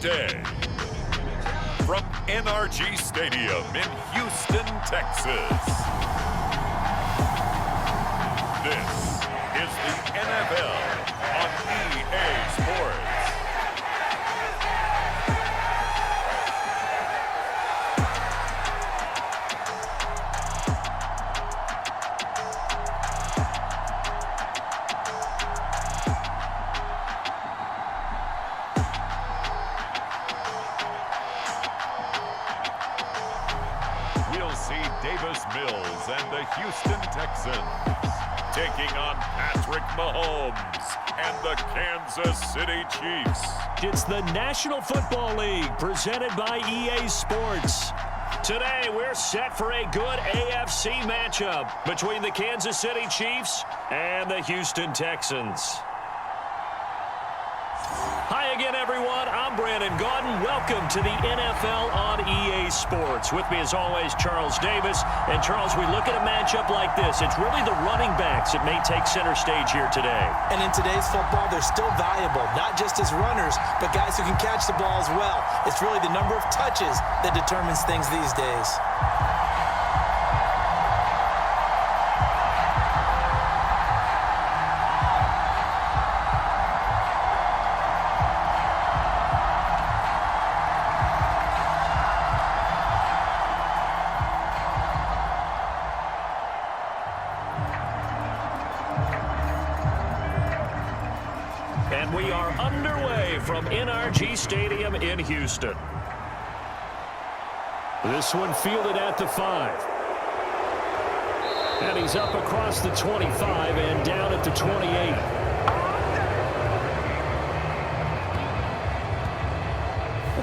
day. From NRG Stadium in Houston, Texas. This is the NFL on EA Sports. Mills and the Houston Texans taking on Patrick Mahomes and the Kansas City Chiefs. It's the National Football League presented by EA Sports. Today we're set for a good AFC matchup between the Kansas City Chiefs and the Houston Texans. Hi again, everyone. I'm Brandon Gaudin. Welcome to the NFL on EA Sports. With me, as always, Charles Davis. And, Charles, we look at a matchup like this. It's really the running backs that may take center stage here today. And in today's football, they're still valuable, not just as runners, but guys who can catch the ball as well. It's really the number of touches that determines things these days. And we are underway from NRG Stadium in Houston. This one fielded at the 5. And he's up across the 25 and down at the 28.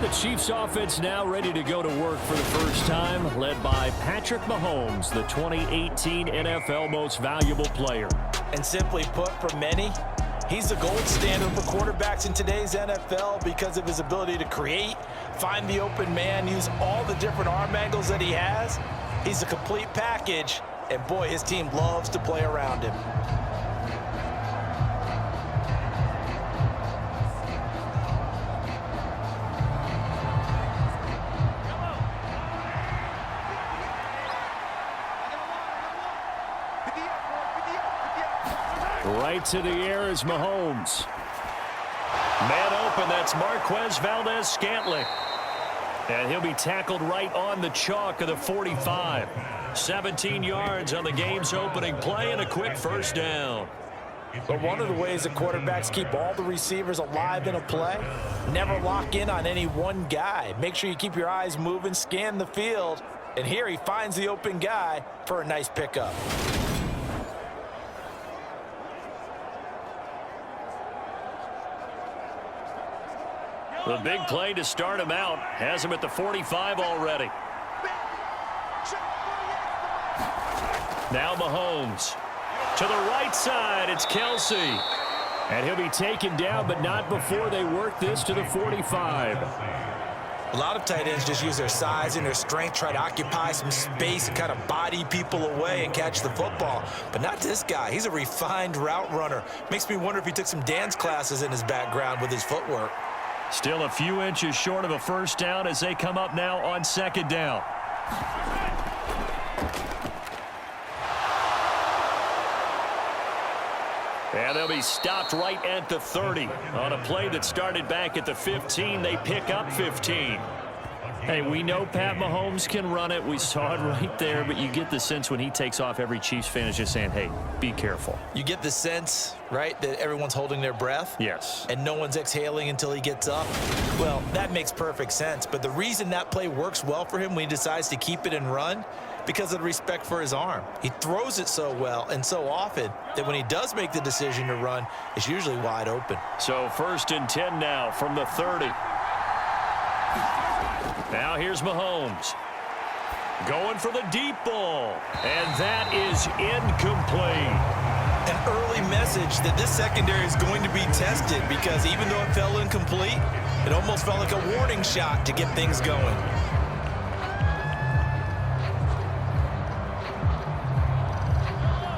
The Chiefs offense now ready to go to work for the first time, led by Patrick Mahomes, the 2018 NFL Most Valuable Player. And simply put, for many, he's the gold standard for quarterbacks in today's NFL because of his ability to create, find the open man, use all the different arm angles that he has. He's a complete package, and boy, his team loves to play around him. Right to the air is Mahomes. Man open, that's Marquez Valdez-Scantling. And he'll be tackled right on the chalk of the 45. 17 yards on the game's opening play and a quick first down. But one of the ways that quarterbacks keep all the receivers alive in a play, never lock in on any one guy. Make sure you keep your eyes moving, scan the field. And here he finds the open guy for a nice pickup. The big play to start him out has him at the 45 already. Now Mahomes. To the right side, it's Kelsey. And he'll be taken down, but not before they work this to the 45. A lot of tight ends just use their size and their strength, try to occupy some space and kind of body people away and catch the football. But not this guy. He's a refined route runner. Makes me wonder if he took some dance classes in his background with his footwork. Still a few inches short of a first down as they come up now on second down. And they'll be stopped right at the 30. On a play that started back at the 15, they pick up 15. Hey, we know Pat Mahomes can run it. We saw it right there, but you get the sense when he takes off, every Chiefs fan is just saying, hey, be careful. You get the sense, right, that everyone's holding their breath? Yes. And no one's exhaling until he gets up? Well, that makes perfect sense. But the reason that play works well for him when he decides to keep it and run, because of the respect for his arm. He throws it so well and so often that when he does make the decision to run, it's usually wide open. So 1st and 10 now from the 30. Now here's Mahomes. Going for the deep ball. And that is incomplete. An early message that this secondary is going to be tested because even though it fell incomplete, it almost felt like a warning shot to get things going.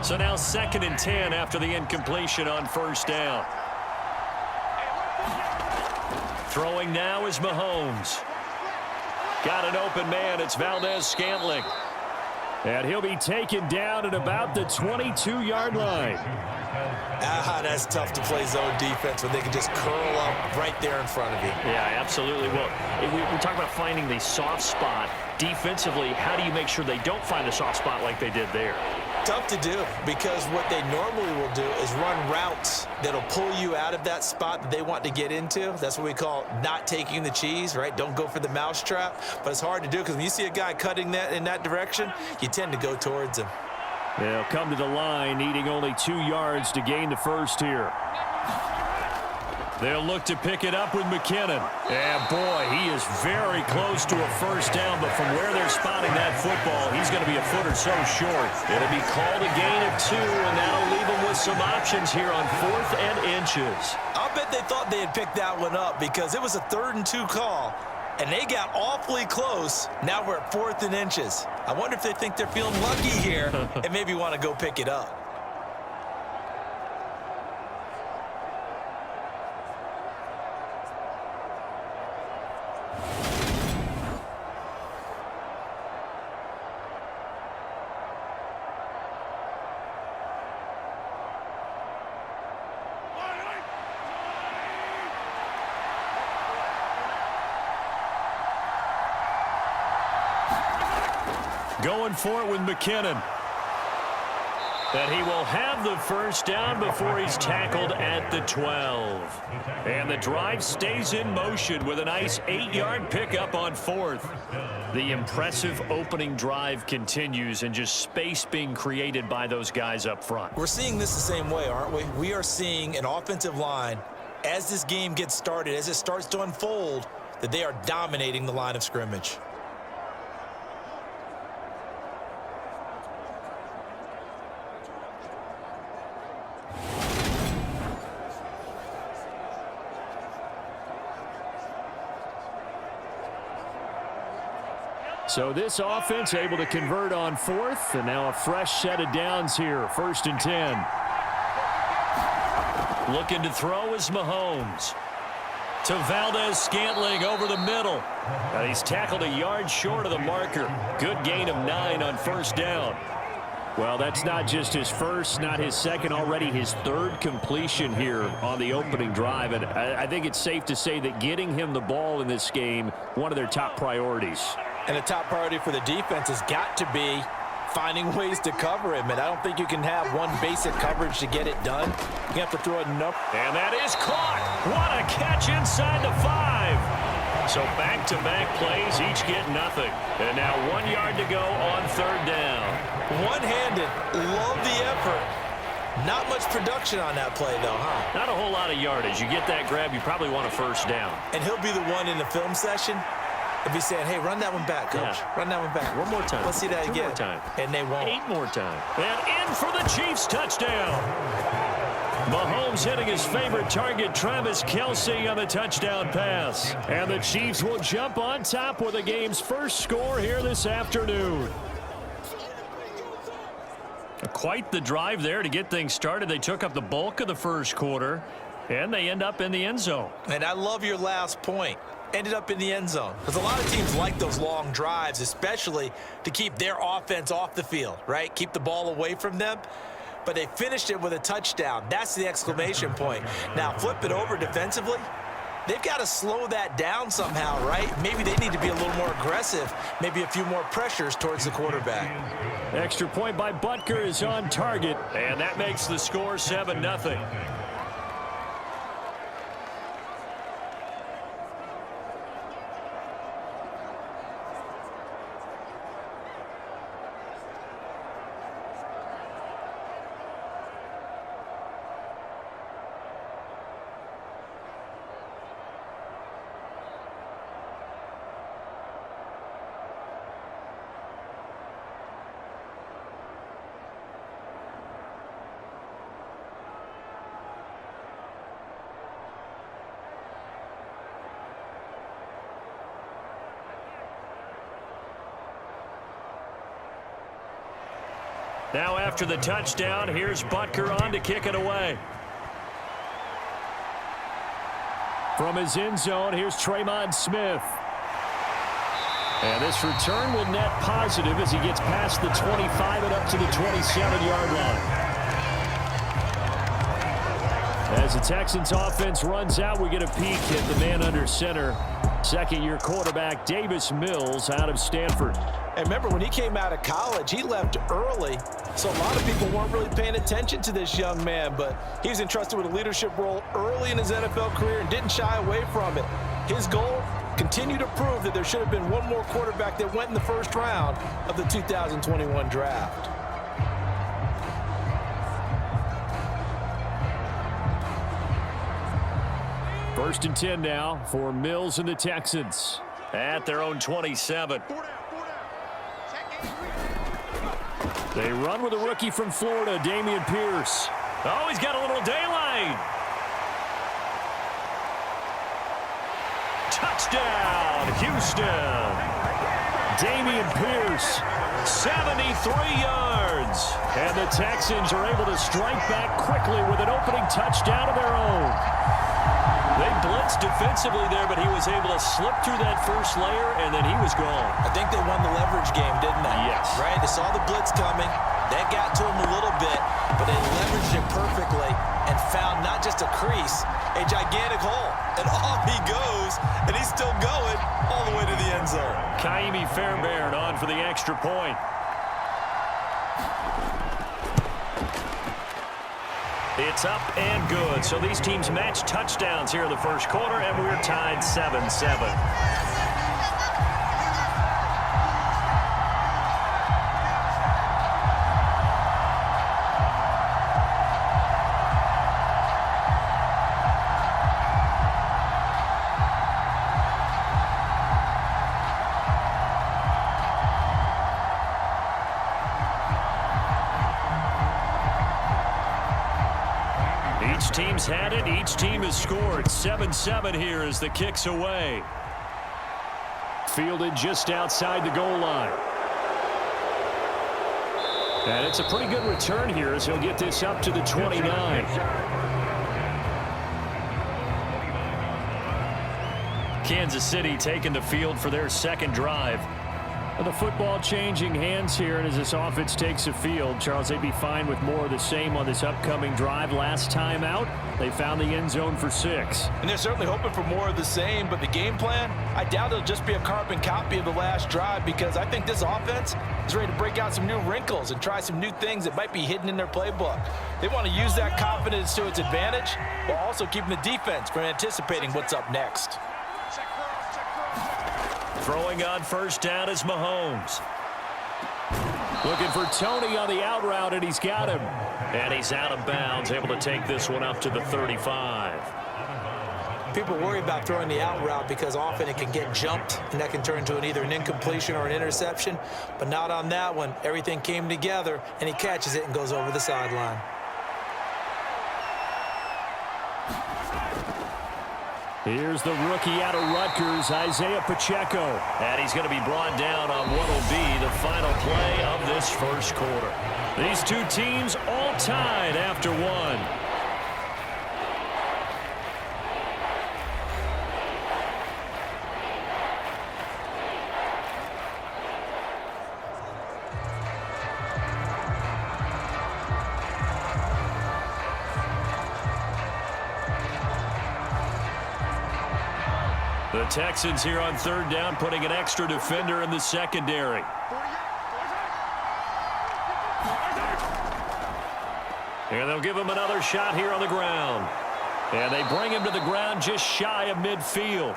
So now 2nd and 10 after the incompletion on 1st down. Throwing now is Mahomes. Got an open man. It's Valdez-Scantling. And he'll be taken down at about the 22-yard line. That's tough to play zone defense when they can just curl up right there in front of you. Yeah, absolutely. Well, we talk about finding the soft spot. Defensively, how do you make sure they don't find a soft spot like they did there? Tough to do, because what they normally will do is run routes that'll pull you out of that spot that they want to get into. That's what we call not taking the cheese, right? Don't go for the mousetrap. But it's hard to do, because when you see a guy cutting that in that direction, you tend to go towards him. They'll come to the line, needing only 2 yards to gain the first here. They'll look to pick it up with McKinnon. And, boy, he is very close to a first down, but from where they're spotting that football, he's going to be a foot or so short. It'll be called a gain of 2, and that'll leave them with some options here on 4th and inches. I'll bet they thought they had picked that one up, because it was a 3rd and 2 call, and they got awfully close. Now we're at 4th and inches. I wonder if they think they're feeling lucky here and maybe want to go pick it up. Going for it with McKinnon. And he will have the first down before he's tackled at the 12. And the drive stays in motion with a nice 8-yard pickup on 4th. The impressive opening drive continues, and just space being created by those guys up front. We're seeing this the same way, aren't we? We are seeing an offensive line, as this game gets started, as it starts to unfold, that they are dominating the line of scrimmage. So this offense able to convert on 4th, and now a fresh set of downs here, 1st and 10. Looking to throw is Mahomes. To Valdez-Scantling over the middle. And he's tackled a yard short of the marker. Good gain of 9 on first down. Well, that's not just his first, not his second, already his 3rd completion here on the opening drive. And I think it's safe to say that getting him the ball in this game, one of their top priorities. And the top priority for the defense has got to be finding ways to cover him. And I don't think you can have one basic coverage to get it done. You have to throw it up. And that is caught. What a catch inside the 5. So back-to-back plays, each get nothing. And now 1 yard to go on 3rd down. One-handed. Love the effort. Not much production on that play, though, huh? Not a whole lot of yardage. You get that grab, you probably want a first down. And he'll be the one in the film session. They'll be saying, hey, run that one back, coach. Yeah. Run that one back. One more time. Let's see that again. 2 more time. And they won't. 8 more time. And in for the Chiefs touchdown. Mahomes hitting his favorite target, Travis Kelce, on the touchdown pass. And the Chiefs will jump on top with the game's first score here this afternoon. Quite the drive there to get things started. They took up the bulk of the first quarter, and they end up in the end zone. And I love your last point. Ended up in the end zone. Because a lot of teams like those long drives, especially to keep their offense off the field, right? Keep the ball away from them. But they finished it with a touchdown. That's the exclamation point. Now, flip it over defensively. They've got to slow that down somehow, right? Maybe they need to be a little more aggressive. Maybe a few more pressures towards the quarterback. Extra point by Butker is on target, and that makes the score 7-0. Now after the touchdown, here's Butker on to kick it away. From his end zone, here's Tremon Smith. And this return will net positive as he gets past the 25 and up to the 27-yard line. As the Texans offense runs out, we get a peek at the man under center. Second-year quarterback Davis Mills out of Stanford. And remember, when he came out of college, he left early. So a lot of people weren't really paying attention to this young man. But he was entrusted with a leadership role early in his NFL career and didn't shy away from it. His goal, continue to prove that there should have been one more quarterback that went in the first round of the 2021 draft. First and 10 now for Mills and the Texans at their own 27. They run with a rookie from Florida, Dameon Pierce. Oh, he's got a little daylight. Touchdown, Houston. Dameon Pierce, 73 yards. And the Texans are able to strike back quickly with an opening touchdown of their own. They blitzed defensively there, but he was able to slip through that first layer, and then he was gone. I think they won the leverage game, didn't they? Yes. Right? They saw the blitz coming. That got to him a little bit, but they leveraged it perfectly and found not just a crease, a gigantic hole. And off he goes, and he's still going all the way to the end zone. Kaimi Fairbairn on for the extra point. It's up and good. So these teams match touchdowns here in the first quarter, and we're tied 7-7. Each team's had it. Each team has scored. 7-7 here as the kick's away. Fielded just outside the goal line. And it's a pretty good return here as he'll get this up to the 29. Kansas City taking the field for their second drive. The football changing hands here, and as this offense takes the field, Charles, they'd be fine with more of the same on this upcoming drive. Last time out, they found the end zone for 6. And they're certainly hoping for more of the same, but the game plan, I doubt it'll just be a carbon copy of the last drive, because I think this offense is ready to break out some new wrinkles and try some new things that might be hidden in their playbook. They want to use that confidence to its advantage, while also keeping the defense from anticipating what's up next. Throwing on first down is Mahomes. Looking for Tony on the out route, and he's got him. And he's out of bounds, able to take this one up to the 35. People worry about throwing the out route because often it can get jumped, and that can turn into either an incompletion or an interception. But not on that one. Everything came together, and he catches it and goes over the sideline. Here's the rookie out of Rutgers, Isaiah Pacheco. And he's going to be brought down on what will be the final play of this first quarter. These two teams all tied after one. The Texans here on third down, putting an extra defender in the secondary. And they'll give him another shot here on the ground. And they bring him to the ground just shy of midfield.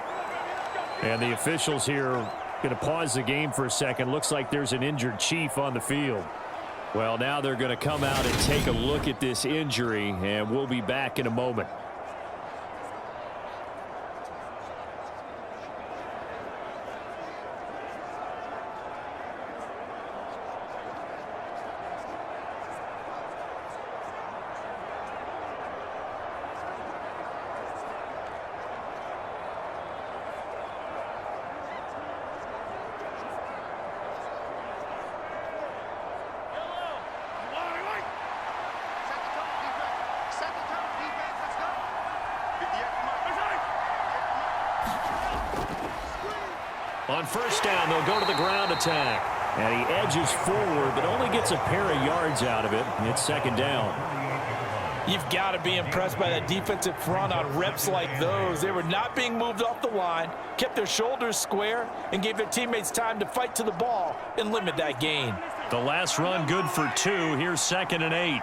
And the officials here are going to pause the game for a second. Looks like there's an injured Chief on the field. Well, now they're going to come out and take a look at this injury, and we'll be back in a moment. On first down, they'll go to the ground attack. And he edges forward, but only gets a pair of yards out of it. It's second down. You've got to be impressed by that defensive front on reps like those. They were not being moved off the line, kept their shoulders square, and gave their teammates time to fight to the ball and limit that gain. The last run good for 2. Here's 2nd and 8.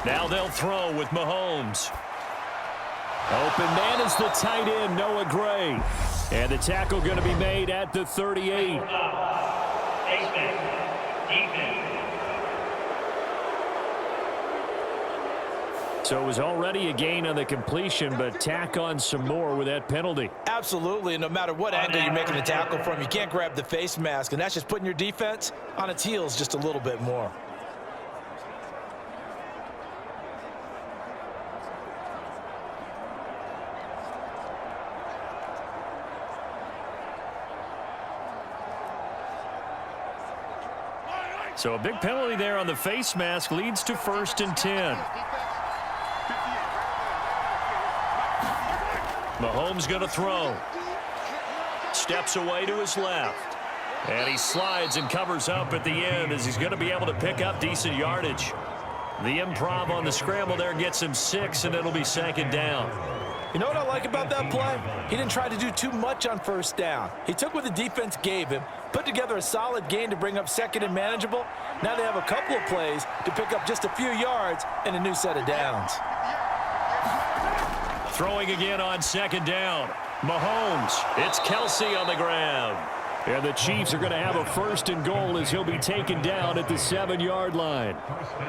Now they'll throw with Mahomes. Open man is the tight end, Noah Gray. And the tackle going to be made at the 38. So it was already a gain on the completion, but tack on some more with that penalty. Absolutely, and no matter what angle you're making the tackle from, you can't grab the face mask, and that's just putting your defense on its heels just a little bit more. So a big penalty there on the face mask leads to 1st and 10. Mahomes going to throw. Steps away to his left. And he slides and covers up at the end as he's going to be able to pick up decent yardage. The improv on the scramble there gets him 6, and it'll be 2nd down. You know what I like about that play? He didn't try to do too much on first down. He took what the defense gave him, put together a solid gain to bring up 2nd and manageable. Now they have a couple of plays to pick up just a few yards and a new set of downs. Throwing again on 2nd down. Mahomes. It's Kelsey on the ground. And the Chiefs are going to have a 1st and goal as he'll be taken down at the 7-yard line.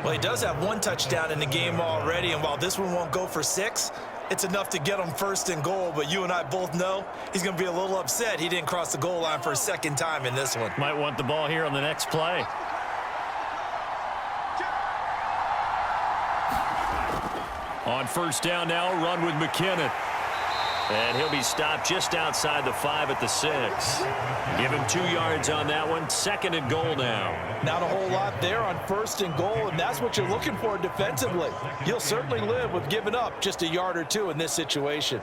Well, he does have 1 touchdown in the game already, and while this one won't go for 6, it's enough to get him 1st and goal. But you and I both know he's going to be a little upset he didn't cross the goal line for a 2nd time in this one. Might want the ball here on the next play. On first down now, run with McKinnon. And he'll be stopped just outside the 5 at the 6. Give him 2 yards on that one. 2nd and goal now. Not a whole lot there on 1st and goal, and that's what you're looking for defensively. You'll certainly live with giving up just a yard or 2 in this situation.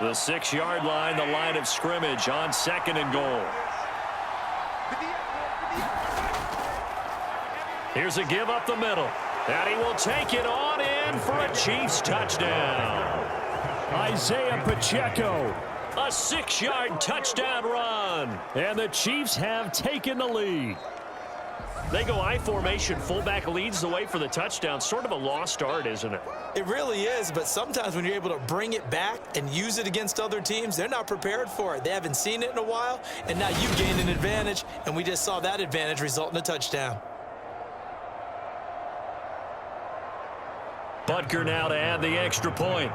The 6-yard line, the line of scrimmage on 2nd and goal. Here's a give up the middle. And he will take it on in for a Chiefs touchdown. Isaiah Pacheco, a 6-yard touchdown run. And the Chiefs have taken the lead. They go I formation, fullback leads the way for the touchdown. Sort of a lost art, isn't it? It really is, but sometimes when you're able to bring it back and use it against other teams, they're not prepared for it. They haven't seen it in a while, and now you gained an advantage, and we just saw that advantage result in a touchdown. Butker now to add the extra point.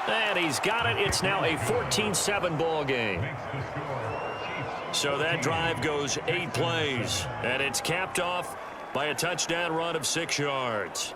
And he's got it. It's now a 14-7 ball game. So that drive goes 8 plays, and it's capped off by a touchdown run of 6 yards.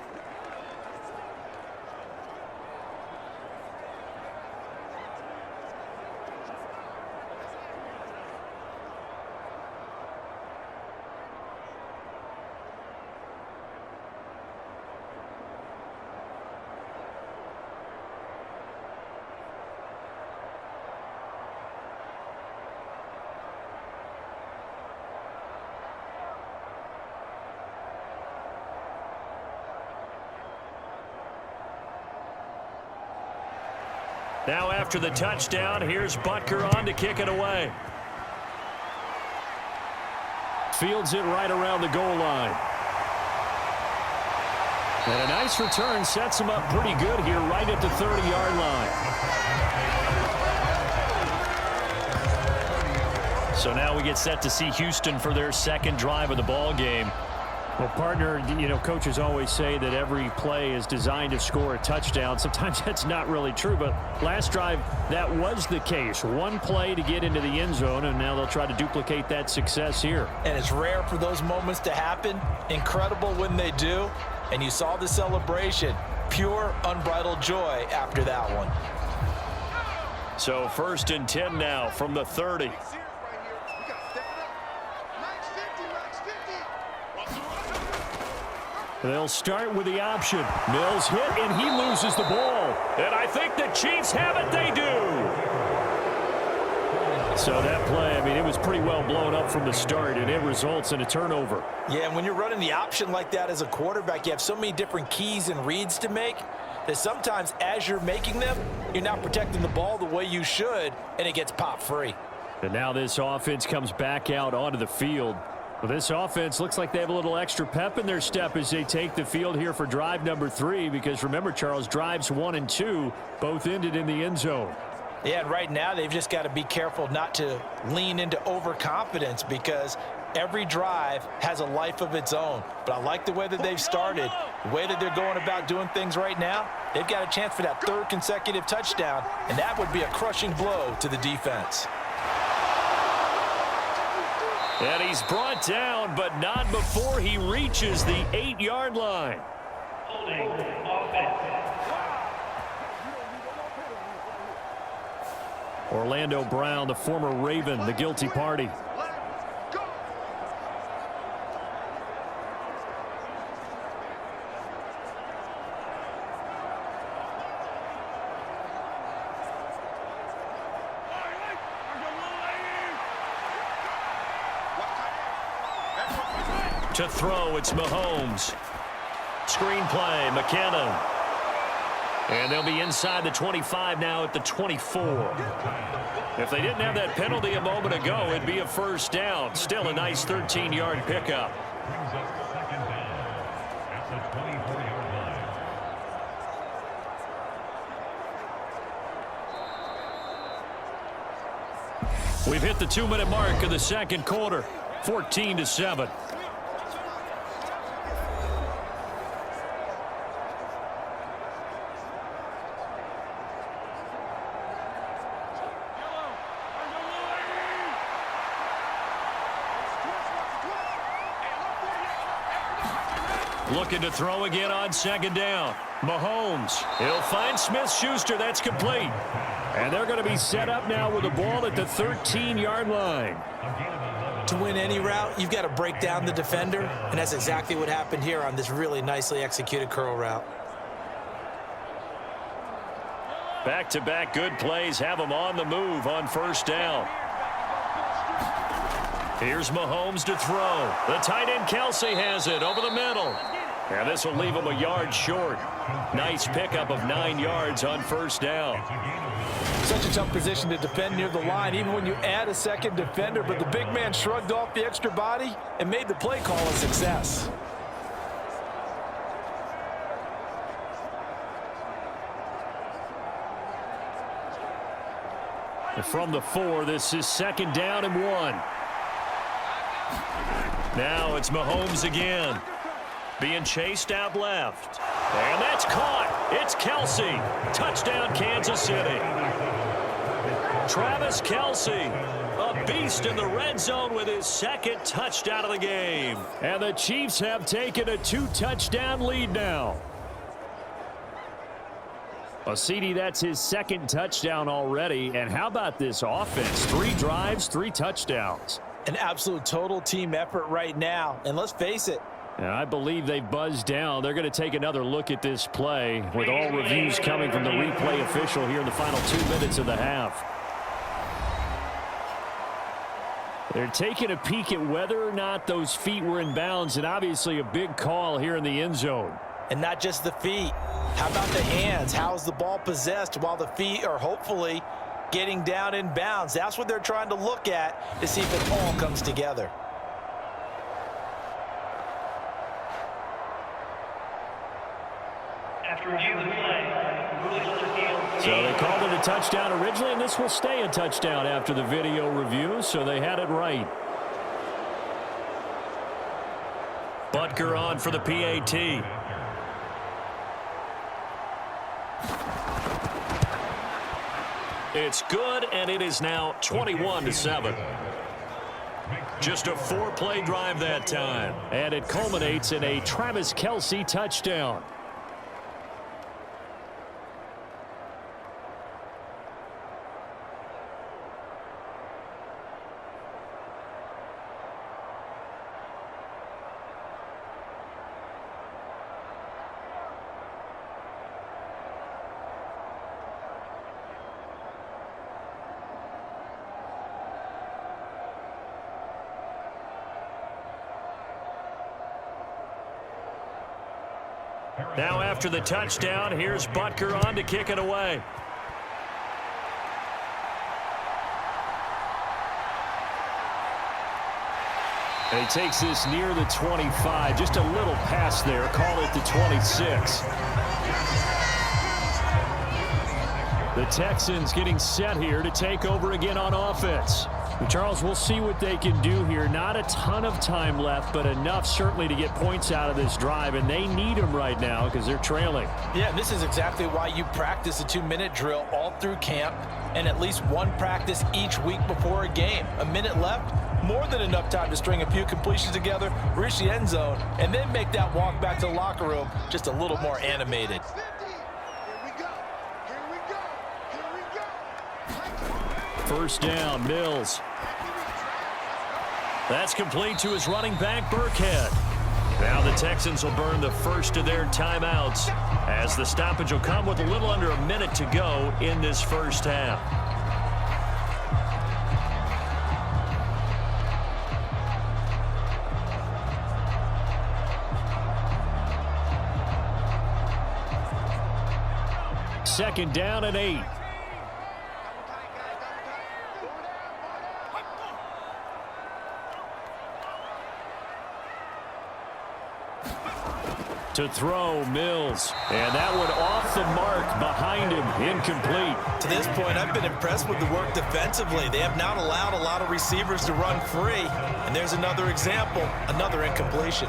Now after the touchdown, here's Butker on to kick it away. Fields it right around the goal line. And a nice return sets him up pretty good here right at the 30-yard line. So now we get set to see Houston for their 2nd drive of the ball game. Well, partner, you know, coaches always say that every play is designed to score a touchdown. Sometimes that's not really true, but last drive, that was the case. 1 play to get into the end zone, and now they'll try to duplicate that success here. And it's rare for those moments to happen. Incredible when they do. And you saw the celebration. Pure, unbridled joy after that one. So 1st and 10 now from the 30. They'll start with the option. Mills hit, and he loses the ball. And I think the Chiefs have it. They do. So that play, I mean, it was pretty well blown up from the start, and it results in a turnover. Yeah, and when you're running the option like that as a quarterback, you have so many different keys and reads to make that sometimes as you're making them, you're not protecting the ball the way you should, and it gets popped free. And now this offense comes back out onto the field. Well, this offense looks like they have a little extra pep in their step as they take the field here for drive number 3, because remember, Charles, drives 1 and 2 both ended in the end zone. Yeah, and right now they've just got to be careful not to lean into overconfidence, because every drive has a life of its own. But I like the way that they've started, the way that they're going about doing things right now. They've got a chance for that 3rd consecutive touchdown, and that would be a crushing blow to the defense. And he's brought down, but not before he reaches the 8-yard line. Holding offense. Orlando Brown, the former Raven, the guilty party. To throw, it's Mahomes. Screen play, McKinnon. And they'll be inside the 25 now at the 24. If they didn't have that penalty a moment ago, it'd be a first down. Still a nice 13-yard pickup. We've hit the 2-minute mark of the second quarter. 14-7. Looking to throw again on second down. Mahomes. He'll find Smith-Schuster. That's complete. And they're going to be set up now with the ball at the 13-yard line. To win any route, you've got to break down the defender, and that's exactly what happened here on this really nicely executed curl route. Back-to-back good plays have them on the move on first down. Here's Mahomes to throw. The tight end Kelsey has it over the middle. And this will leave him a yard short. Nice pickup of 9 yards on first down. Such a tough position to defend near the line, even when you add a second defender. But the big man shrugged off the extra body and made the play call a success. And from the 4, this is second down and 1. Now it's Mahomes again. Being chased out left. And that's caught. It's Kelsey. Touchdown, Kansas City. Travis Kelsey, a beast in the red zone with his second touchdown of the game. And the Chiefs have taken a 2-touchdown lead now. Well, CD, that's his second touchdown already. And how about this offense? 3 drives, 3 touchdowns. An absolute total team effort right now. And let's face it, and I believe they buzzed down. They're going to take another look at this play with all reviews coming from the replay official here in the final 2 minutes of the half. They're taking a peek at whether or not those feet were in bounds, and obviously a big call here in the end zone. And not just the feet. How about the hands? How is the ball possessed while the feet are hopefully getting down in bounds? That's what they're trying to look at to see if it all comes together. After review of the play, rulings on the field. So they called it a touchdown originally, and this will stay a touchdown after the video review, so they had it right. Butker on for the PAT. It's good, and it is now 21-7. Just a 4-play drive that time. And it culminates in a Travis Kelsey touchdown. Now after the touchdown, here's Butker on to kick it away. And he takes this near the 25. Just a little pass there. Call it the 26. The Texans getting set here to take over again on offense. Charles, we'll see what they can do here. Not a ton of time left, but enough certainly to get points out of this drive, and they need them right now because they're trailing. Yeah, and this is exactly why you practice a 2-minute drill all through camp and at least one practice each week before a game. A minute left, more than enough time to string a few completions together, reach the end zone, and then make that walk back to the locker room just a little more animated. First down, Mills. That's complete to his running back, Burkhead. Now the Texans will burn the first of their timeouts as the stoppage will come with a little under a minute to go in this first half. Second down and 8. To throw, Mills. And that one off the mark behind him, incomplete. To this point, I've been impressed with the work defensively. They have not allowed a lot of receivers to run free. And there's another example, another incompletion.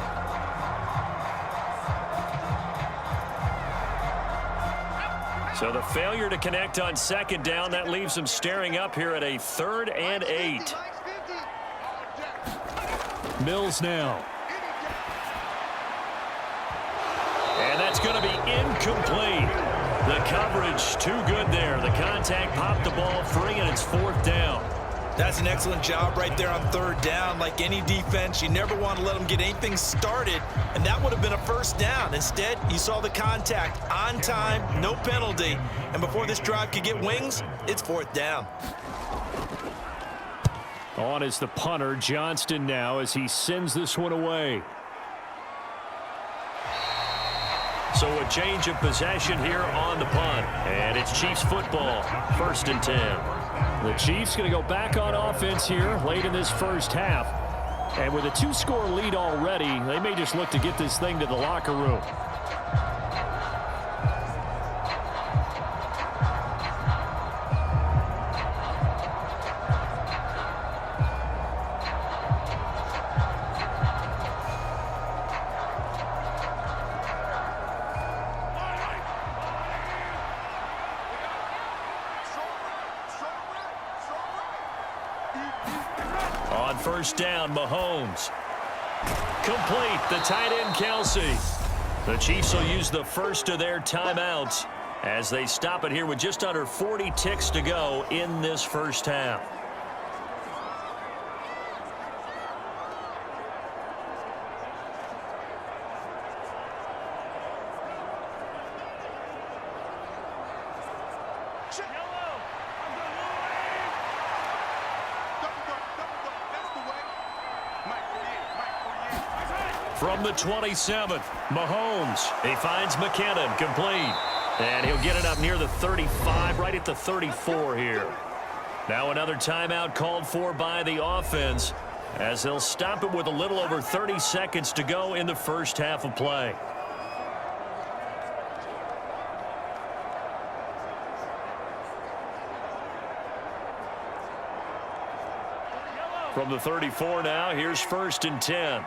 So the failure to connect on second down, that leaves them staring up here at a 3rd and 8. Mills now. And that's going to be incomplete. The coverage too good there. The contact popped the ball free, and it's 4th down. That's an excellent job right there on 3rd down. Like any defense, you never want to let them get anything started, and that would have been a 1st down. Instead, you saw the contact on time, no penalty, and before this drive could get wings, it's 4th down. On is the punter, Johnston now, as he sends this one away. So a change of possession here on the punt. And it's Chiefs football, 1st and 10. The Chiefs going to go back on offense here late in this first half. And with a 2-score lead already, they may just look to get this thing to the locker room. On 1st down, Mahomes. Complete, the tight end, Kelsey. The Chiefs will use the first of their timeouts as they stop it here with just under 40 ticks to go in this first half. From the 27, Mahomes. He finds McKinnon, complete. And he'll get it up near the 35, right at the 34 here. Now another timeout called for by the offense as they'll stop it with a little over 30 seconds to go in the first half of play. From the 34 now, here's 1st and 10.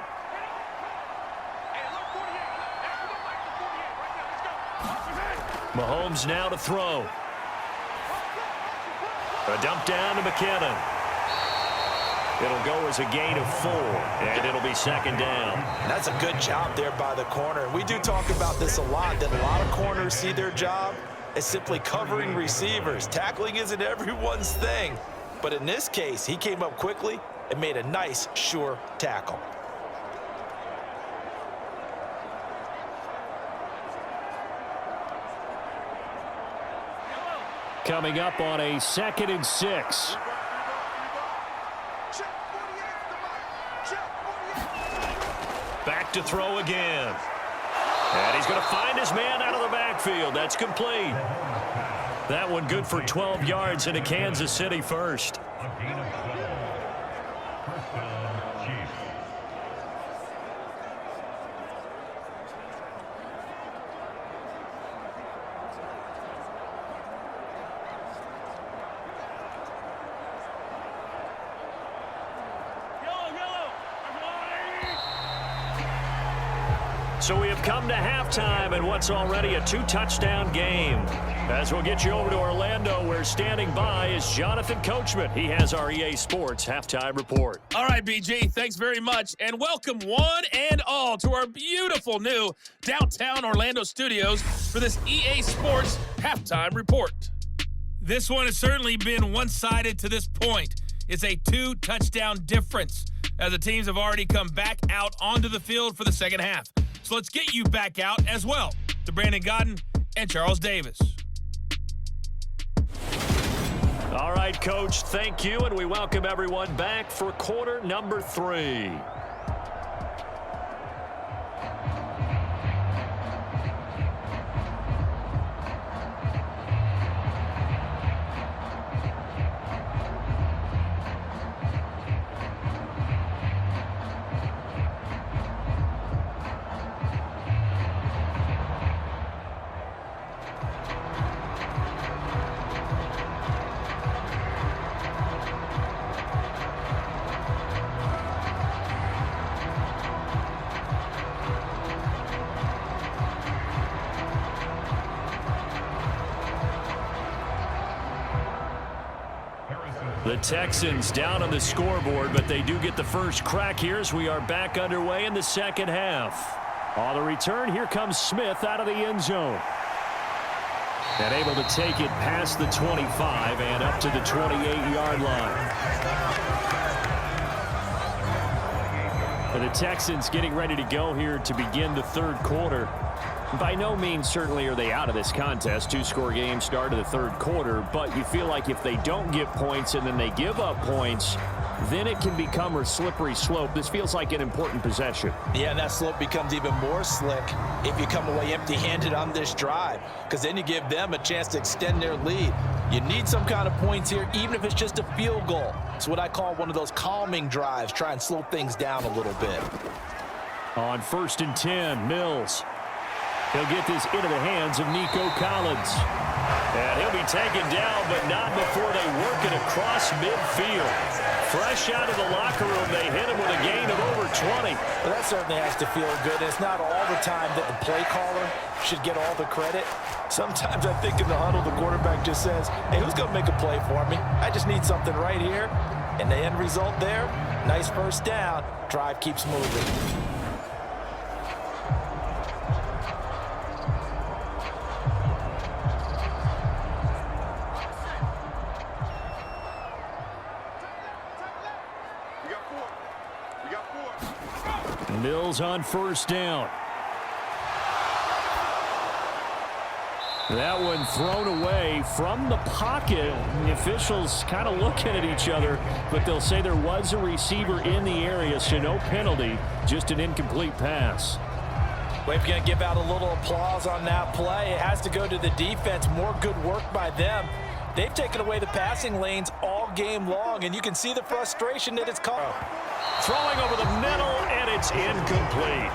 Mahomes now to throw. A dump down to McKinnon. It'll go as a gain of 4, and it'll be 2nd down. That's a good job there by the corner. We do talk about this a lot, that a lot of corners see their job as simply covering receivers. Tackling isn't everyone's thing. But in this case, he came up quickly and made a nice, sure tackle. Coming up on a 2nd and 6. Back to throw again. And he's going to find his man out of the backfield. That's complete. That one good for 12 yards into Kansas City first. So we have come to halftime in what's already a 2-touchdown game. As we'll get you over to Orlando, where standing by is Jonathan Coachman. He has our EA Sports halftime report. All right, BG, thanks very much. And welcome one and all to our beautiful new downtown Orlando studios for this EA Sports halftime report. This one has certainly been one-sided to this point. It's a 2-touchdown difference as the teams have already come back out onto the field for the second half. So let's get you back out as well to Brandon Godden and Charles Davis. All right, Coach, thank you, and we welcome everyone back for quarter number 3. The Texans down on the scoreboard, but they do get the first crack here as we are back underway in the second half. On the return, here comes Smith out of the end zone. And able to take it past the 25 and up to the 28-yard line. And the Texans getting ready to go here to begin the third quarter. By no means certainly are they out of this contest. 2-score game start of the third quarter, but you feel like if they don't get points and then they give up points, then it can become a slippery slope. This feels like an important possession. Yeah, and that slope becomes even more slick if you come away empty-handed on this drive, because then you give them a chance to extend their lead. You need some kind of points here, even if it's just a field goal. It's what I call one of those calming drives. Try and slow things down a little bit. On 1st and 10, Mills. He'll get this into the hands of Nico Collins. And he'll be taken down, but not before they work it across midfield. Fresh out of the locker room, they hit him with a gain of over 20. Well, that certainly has to feel good. It's not all the time that the play caller should get all the credit. Sometimes I think in the huddle, the quarterback just says, hey, who's going to make a play for me? I just need something right here. And the end result there, nice first down. Drive keeps moving. Mills on 1st down. That one thrown away from the pocket. The officials kind of looking at each other, but they'll say there was a receiver in the area, so no penalty, just an incomplete pass. We're going to give out a little applause on that play. It has to go to the defense. More good work by them. They've taken away the passing lanes all game long, and you can see the frustration that it's caused. Throwing over the middle, and it's incomplete.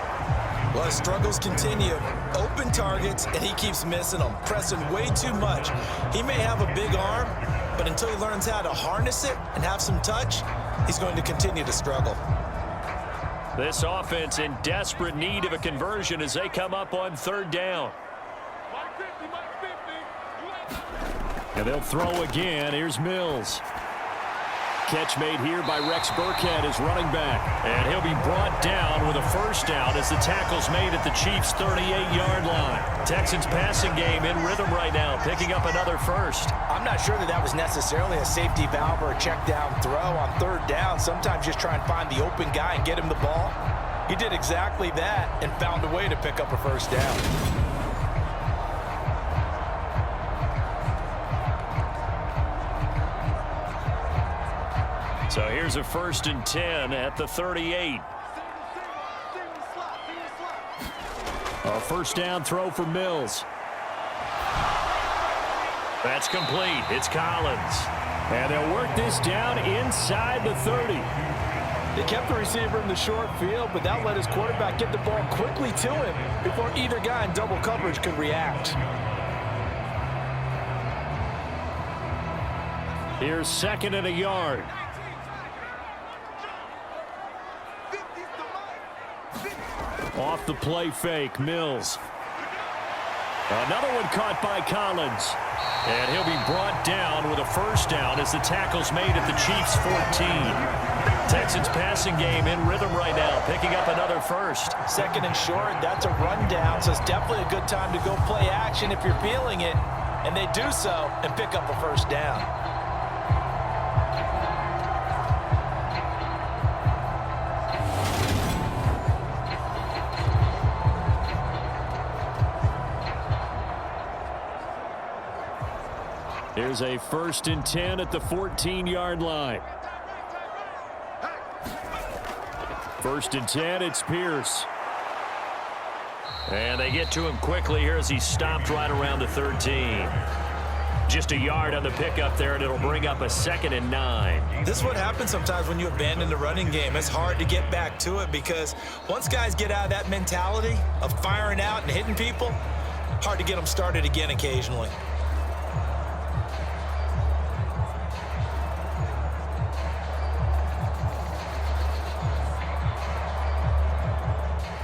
Well, his struggles continue. Open targets, and he keeps missing them, pressing way too much. He may have a big arm, but until he learns how to harness it and have some touch, he's going to continue to struggle. This offense in desperate need of a conversion as they come up on 3rd down. And they'll throw again. Here's Mills. Catch made here by Rex Burkhead as running back. And he'll be brought down with a first down as the tackle's made at the Chiefs' 38-yard line. Texans passing game in rhythm right now, picking up another first. I'm not sure that was necessarily a safety valve or a check down throw on 3rd down. Sometimes just try and find the open guy and get him the ball. He did exactly that and found a way to pick up a first down. So here's a 1st and 10 at the 38. A first down throw for Mills. That's complete. It's Collins. And they'll work this down inside the 30. They kept the receiver in the short field, but that let his quarterback get the ball quickly to him before either guy in double coverage could react. Here's 2nd and a yard. Off the play fake, Mills. Another one caught by Collins. And he'll be brought down with a first down as the tackle's made at the Chiefs' 14. Texans passing game in rhythm right now, picking up another first. 2nd and short, that's a rundown, so it's definitely a good time to go play action if you're feeling it. And they do so and pick up a first down. Here's a 1st and 10 at the 14-yard line. 1st and 10, it's Pierce. And they get to him quickly here as he stopped right around the 13. Just a yard on the pickup there, and it'll bring up a 2nd and 9. This is what happens sometimes when you abandon the running game. It's hard to get back to it because once guys get out of that mentality of firing out and hitting people, hard to get them started again occasionally.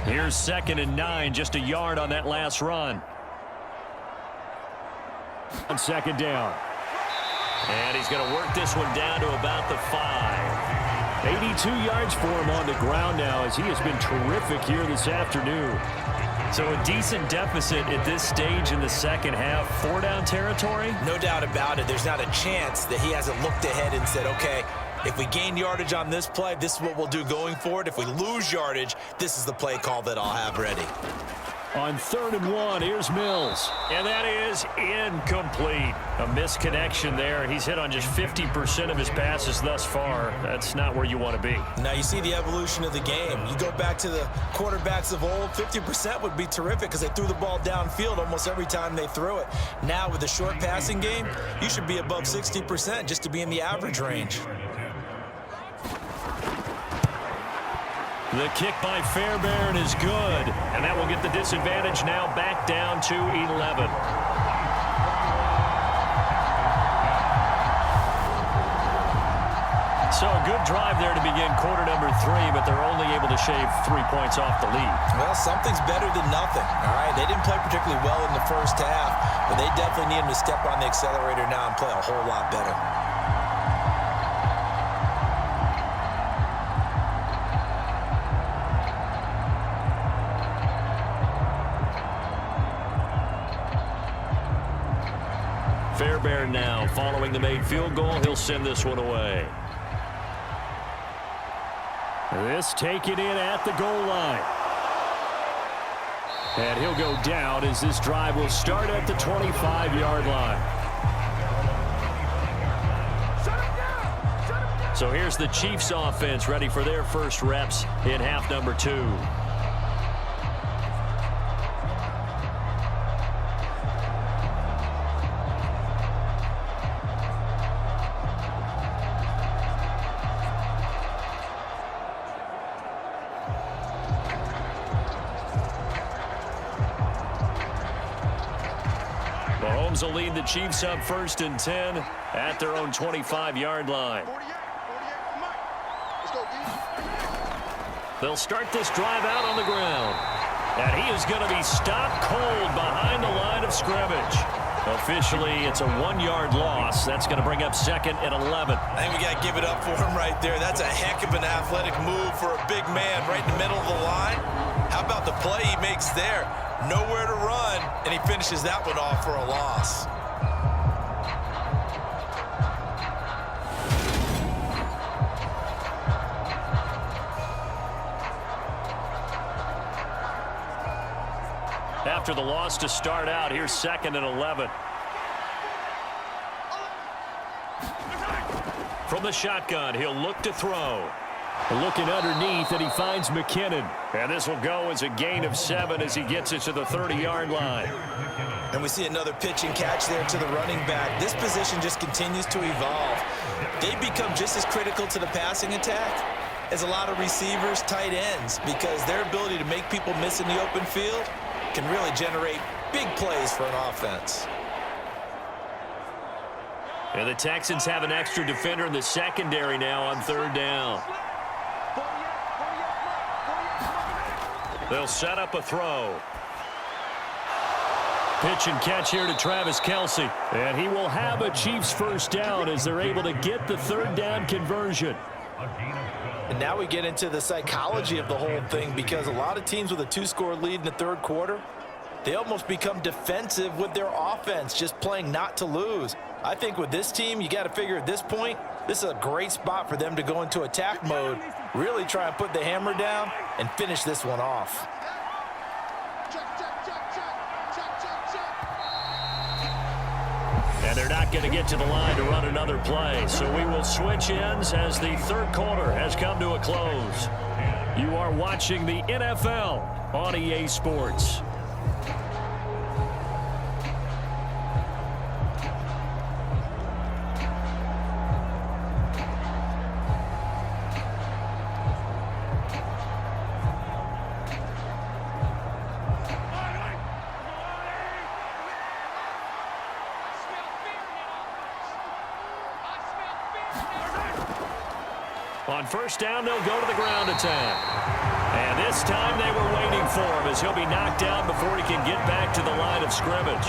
Here's 2nd and 9, just a yard on that last run. On 2nd down. And he's going to work this one down to about the 5. 82 yards for him on the ground now as he has been terrific here this afternoon. So a decent deficit at this stage in the second half. 4-down territory? No doubt about it. There's not a chance that he hasn't looked ahead and said, okay, if we gain yardage on this play, this is what we'll do going forward. If we lose yardage, this is the play call that I'll have ready. On 3rd and 1, here's Mills. And that is incomplete. A misconnection there. He's hit on just 50% of his passes thus far. That's not where you want to be. Now you see the evolution of the game. You go back to the quarterbacks of old, 50% would be terrific because they threw the ball downfield almost every time they threw it. Now with the short passing game, you should be above 60% just to be in the average range. The kick by Fairbairn is good, and that will get the disadvantage now back down to 11. So a good drive there to begin quarter number 3, but they're only able to shave 3 points off the lead. Well, something's better than nothing, all right? They didn't play particularly well in the first half, but they definitely need him to step on the accelerator now and play a whole lot better. Fairbairn now following the made field goal. He'll send this one away. This taken in at the goal line. And he'll go down as this drive will start at the 25-yard line. So here's the Chiefs offense ready for their first reps in half number 2. Mahomes will lead the Chiefs up 1st and 10 at their own 25-yard line. They'll start this drive out on the ground. And he is going to be stopped cold behind the line of scrimmage. Officially, it's a 1-yard loss. That's going to bring up 2nd and 11. I think we got to give it up for him right there. That's a heck of an athletic move for a big man right in the middle of the line. How about the play he makes there? Nowhere to run, and he finishes that one off for a loss. After the loss to start out, here's 2nd and 11. From the shotgun, he'll look to throw. Looking underneath, and he finds McKinnon. And this will go as a gain of 7 as he gets it to the 30-yard line. And we see another pitch and catch there to the running back. This position just continues to evolve. They become just as critical to the passing attack as a lot of receivers, tight ends, because their ability to make people miss in the open field can really generate big plays for an offense. And the Texans have an extra defender in the secondary now on 3rd down. They'll set up a throw. Pitch and catch here to Travis Kelce. And he will have a Chiefs first down as they're able to get the 3rd down conversion. And now we get into the psychology of the whole thing, because a lot of teams with a 2-score lead in the 3rd quarter, they almost become defensive with their offense, just playing not to lose. I think with this team, you got to figure at this point, this is a great spot for them to go into attack mode, really try and put the hammer down and finish this one off. And they're not going to get to the line to run another play. So we will switch ends as the 3rd quarter has come to a close. You are watching the NFL on EA Sports. On 1st down, they'll go to the ground attack. And this time they were waiting for him as he'll be knocked down before he can get back to the line of scrimmage.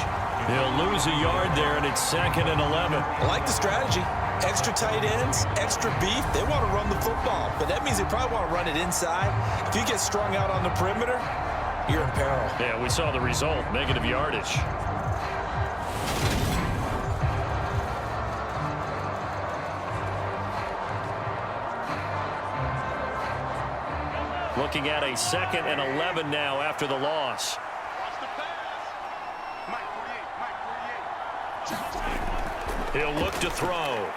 He'll lose a yard there, and it's 2nd and 11. I like the strategy. Extra tight ends, extra beef. They want to run the football, but that means they probably want to run it inside. If you get strung out on the perimeter, you're in peril. Yeah, we saw the result, negative yardage. Looking at a 2nd and 11 now after the loss. He'll look to throw.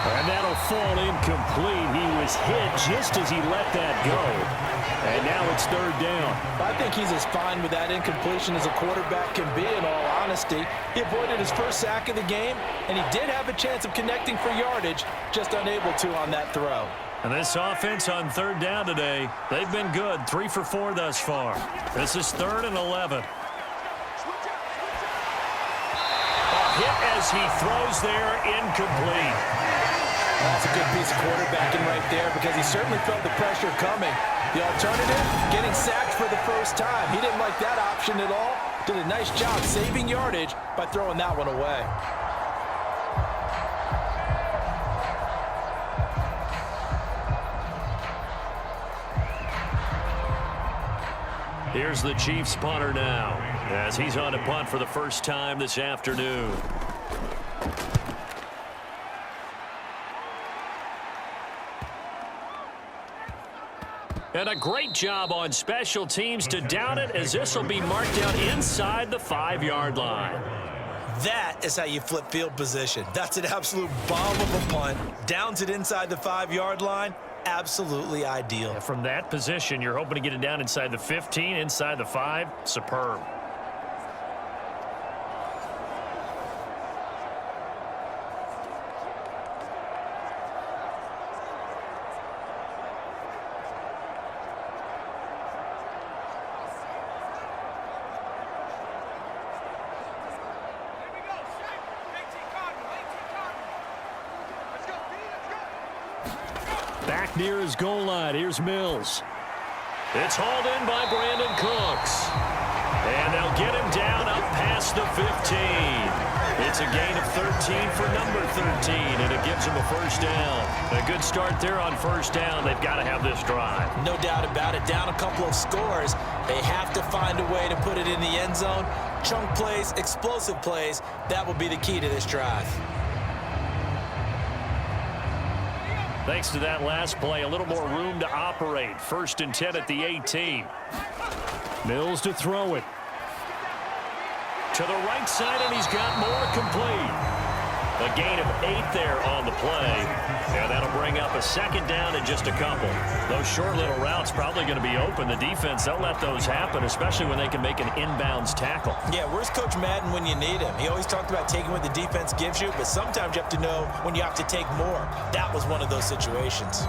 And that'll fall incomplete. He was hit just as he let that go. And now it's 3rd down. I think he's as fine with that incompletion as a quarterback can be, in all honesty. He avoided his first sack of the game, and he did have a chance of connecting for yardage, just unable to on that throw. And this offense on 3rd down today, they've been good. 3 for 4 thus far. This is 3rd and 11. A hit as he throws there, incomplete. That's a good piece of quarterbacking right there, because he certainly felt the pressure coming. The alternative, getting sacked for the first time. He didn't like that option at all. Did a nice job saving yardage by throwing that one away. Here's the Chiefs punter now, as he's on to punt for the first time this afternoon. And a great job on special teams to down it, as this will be marked out inside the 5-yard line. That is how you flip field position. That's an absolute bomb of a punt. Downs it inside the 5-yard line. Absolutely ideal. From that position, you're hoping to get it down inside the 15, inside the 5. Superb. Back near his goal line. Here's Mills. It's hauled in by Brandon Cooks. And they'll get him down up past the 15. It's a gain of 13 for number 13, and it gives him a first down. A good start there on first down. They've got to have this drive. No doubt about it. Down a couple of scores. They have to find a way to put it in the end zone. Chunk plays, explosive plays. That will be the key to this drive. Thanks to that last play, a little more room to operate. 1st and 10 at the 18. Mills to throw it. To the right side, and he's got more complete. A gain of 8 there on the play, and that'll bring up a second down in just a couple. Those short little routes probably going to be open. The defense, they'll let those happen, especially when they can make an inbounds tackle. Yeah, where's Coach Madden when you need him? He always talked about taking what the defense gives you, but sometimes you have to know when you have to take more. That was one of those situations.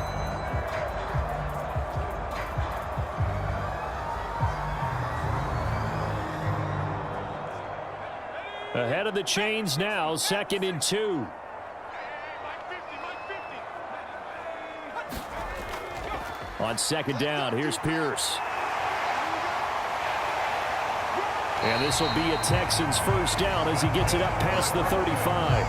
Ahead of the chains now, 2nd and 2. On 2nd down, here's Pierce. And this will be a Texans first down as he gets it up past the 35.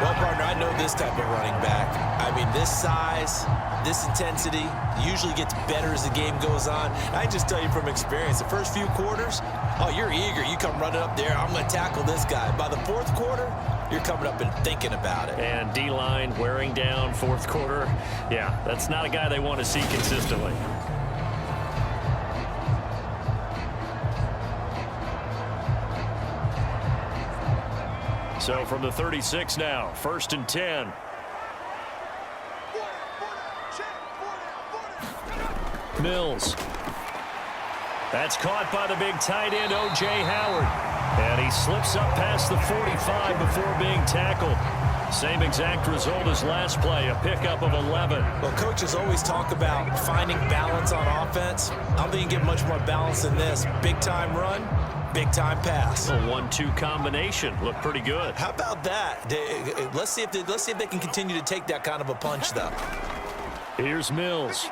Well, partner, I know this type of running back. I mean, this size, this intensity usually gets better as the game goes on. I just tell you from experience, the first few quarters, oh, you're eager. You come running up there, I'm going to tackle this guy. By the 4th quarter, you're coming up and thinking about it. And D-line wearing down 4th quarter. Yeah, that's not a guy they want to see consistently. So from the 36 now, 1st and 10. Mills. That's caught by the big tight end, O.J. Howard. And he slips up past the 45 before being tackled. Same exact result as last play, a pickup of 11. Well, coaches always talk about finding balance on offense. I don't think you get much more balance than this. Big-time run, big-time pass. A 1-2 combination. Looked pretty good. How about that? Let's see if they can continue to take that kind of a punch, though. Here's Mills.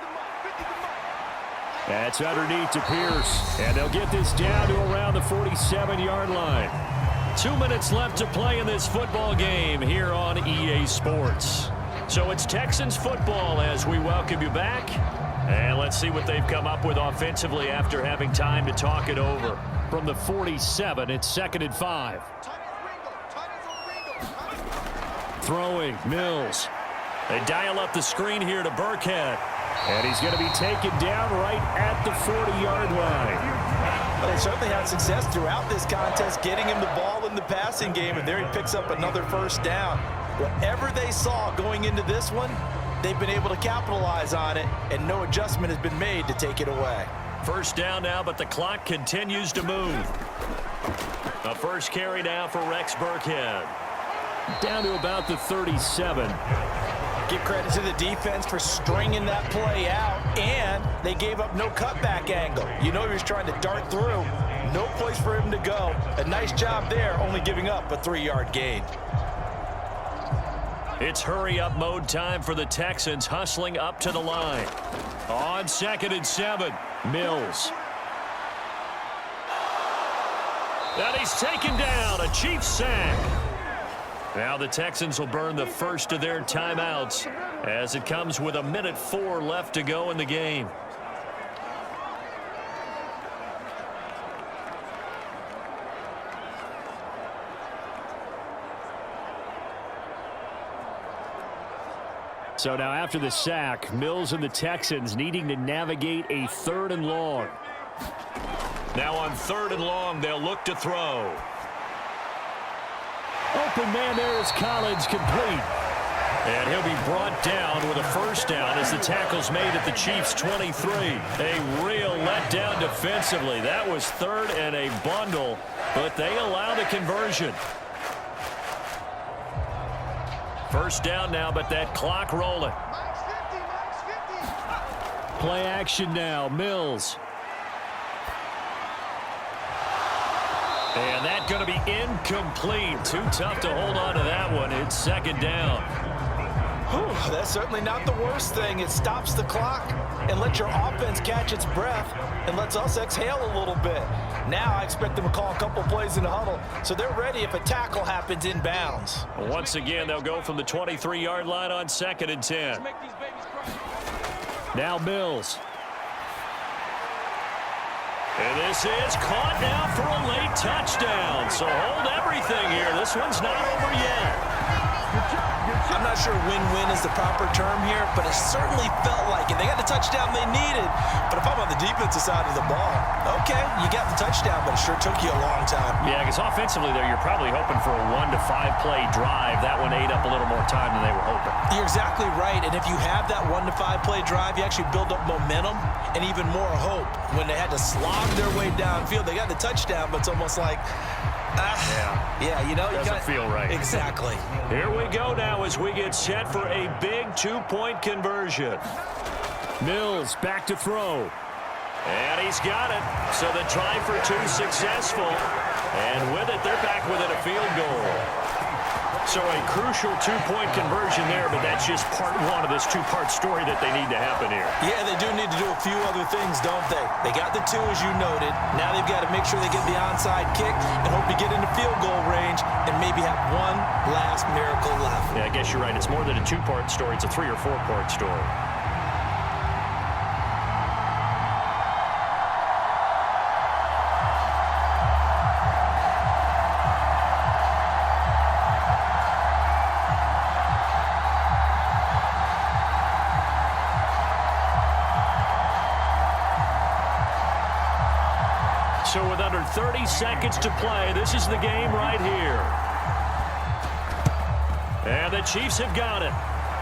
That's underneath to Pierce. And they'll get this down to around the 47-yard line. 2 minutes left to play in this football game here on EA Sports. So it's Texans football as we welcome you back. And let's see what they've come up with offensively after having time to talk it over. From the 47, it's 2nd and 5. Throwing, Mills. They dial up the screen here to Burkhead. And he's going to be taken down right at the 40-yard line. Well, they certainly had success throughout this contest, getting him the ball in the passing game, and there he picks up another first down. Whatever they saw going into this one, they've been able to capitalize on it, and no adjustment has been made to take it away. First down now, but the clock continues to move. A first carry now for Rex Burkhead. Down to about the 37. Give credit to the defense for stringing that play out, and they gave up no cutback angle. You know he was trying to dart through. No place for him to go. A nice job there, only giving up a 3-yard gain. It's hurry-up mode time for the Texans, hustling up to the line. On 2nd and 7, Mills. And he's taken down, a Chiefs sack. Now the Texans will burn the first of their timeouts as it comes with 1:04 left to go in the game. So now after the sack, Mills and the Texans needing to navigate a 3rd and long. Now on 3rd and long, they'll look to throw. Open man there is Collins, complete. And he'll be brought down with a first down as the tackle's made at the Chiefs' 23. A real letdown defensively. That was 3rd and a bundle, but they allow the conversion. First down now, but that clock rolling. Play action now, Mills. And that's going to be incomplete. Too tough to hold on to that one. It's 2nd down. Whew, that's certainly not the worst thing. It stops the clock and lets your offense catch its breath and lets us exhale a little bit. Now I expect them to call a couple plays in the huddle, so they're ready if a tackle happens in bounds. Once again, they'll go from the 23-yard line on 2nd and 10. Now Mills. And this is caught now for a late touchdown. So hold everything here. This one's not over yet. I'm not sure win-win is the proper term here, but it certainly felt like it. They got the touchdown they needed. But if I'm on the defensive side of the ball, okay, you got the touchdown, but it sure took you a long time. Yeah, because offensively there, you're probably hoping for a 1 to 5 play drive. That one ate up a little more time than they were hoping. You're exactly right, and if you have that 1 to 5 play drive, you actually build up momentum and even more hope. When they had to slog their way downfield, they got the touchdown, but it's almost like, yeah, you know, you Doesn't feel right. Exactly. Here we go now as we get set for a big 2-point conversion. Mills back to throw. And he's got it. So the try for 2 successful. And with it, they're back within a field goal. So a crucial 2-point conversion there, but that's just part one of this 2-part story that they need to happen here. Yeah, they do need to do a few other things, don't they? They got the 2, as you noted. Now they've got to make sure they get the onside kick and hope to get into field goal range and maybe have one last miracle left. Yeah, I guess you're right. It's more than a 2-part story. It's a 3- or 4-part story. So with under 30 seconds to play, this is the game right here. And the Chiefs have got it.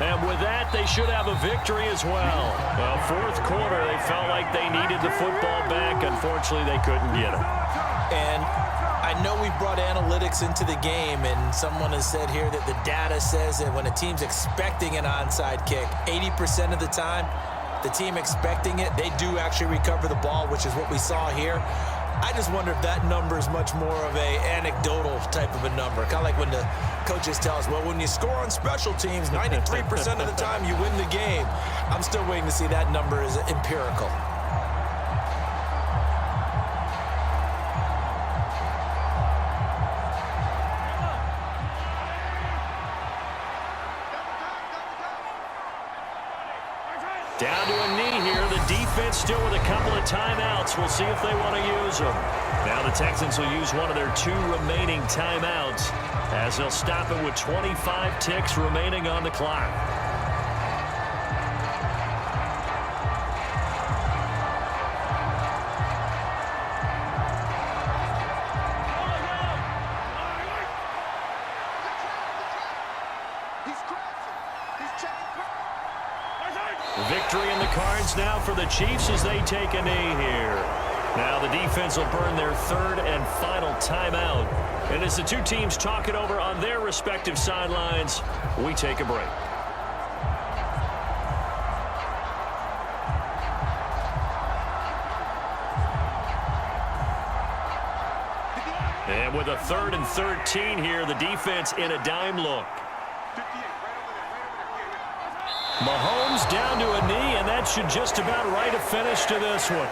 And with that, they should have a victory as well. Well, fourth quarter, they felt like they needed the football back. Unfortunately, they couldn't get it. And I know we brought analytics into the game, and someone has said here that the data says that when a team's expecting an onside kick, 80% of the time, the team expecting it, they do actually recover the ball, which is what we saw here. I just wonder if that number is much more of a anecdotal type of a number. Kind of like when the coaches tell us, well, when you score on special teams, 93% of the time you win the game. I'm still waiting to see that number is empirical. Down to a knee here. The defense still with a couple of timeouts. We'll see if they want to use them. Now the Texans will use one of their 2 remaining timeouts as they'll stop it with 25 ticks remaining on the clock. Victory in the cards now for the Chiefs as they take a knee here. Now the defense will burn their 3rd and final timeout. And as the 2 teams talk it over on their respective sidelines, we take a break. And with a 3rd and 13 here, the defense in a dime look. Mahomes down to a knee, and that should just about write a finish to this one.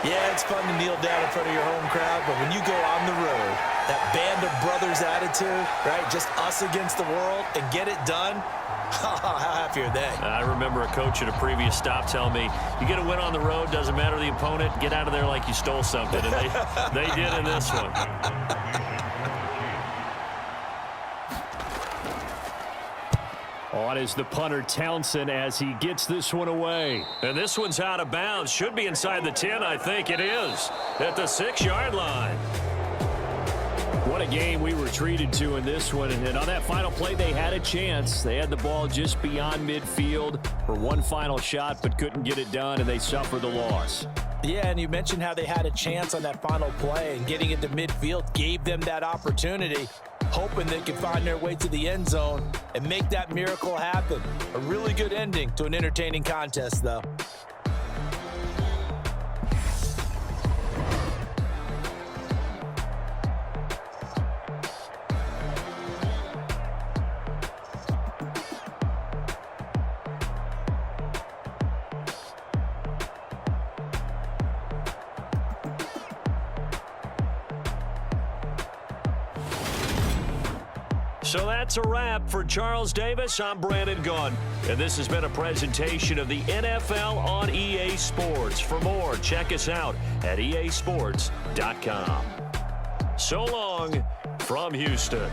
Yeah, it's fun to kneel down in front of your home crowd, but when you go on the road, that band of brothers attitude, right, just us against the world, and get it done, how happy are they? I remember a coach at a previous stop telling me, you get a win on the road, doesn't matter the opponent, get out of there like you stole something, and they did in this one. On is the punter Townsend as he gets this one away. And this one's out of bounds. Should be inside the 10, I think it is. At the 6-yard line. What a game we were treated to in this one. And on that final play, they had a chance. They had the ball just beyond midfield for one final shot, but couldn't get it done, and they suffered the loss. Yeah, and you mentioned how they had a chance on that final play, and getting into midfield gave them that opportunity, hoping they could find their way to the end zone and make that miracle happen. A really good ending to an entertaining contest, though. So that's a wrap for Charles Davis. I'm Brandon Gunn, and this has been a presentation of the NFL on EA Sports. For more, check us out at easports.com. So long from Houston.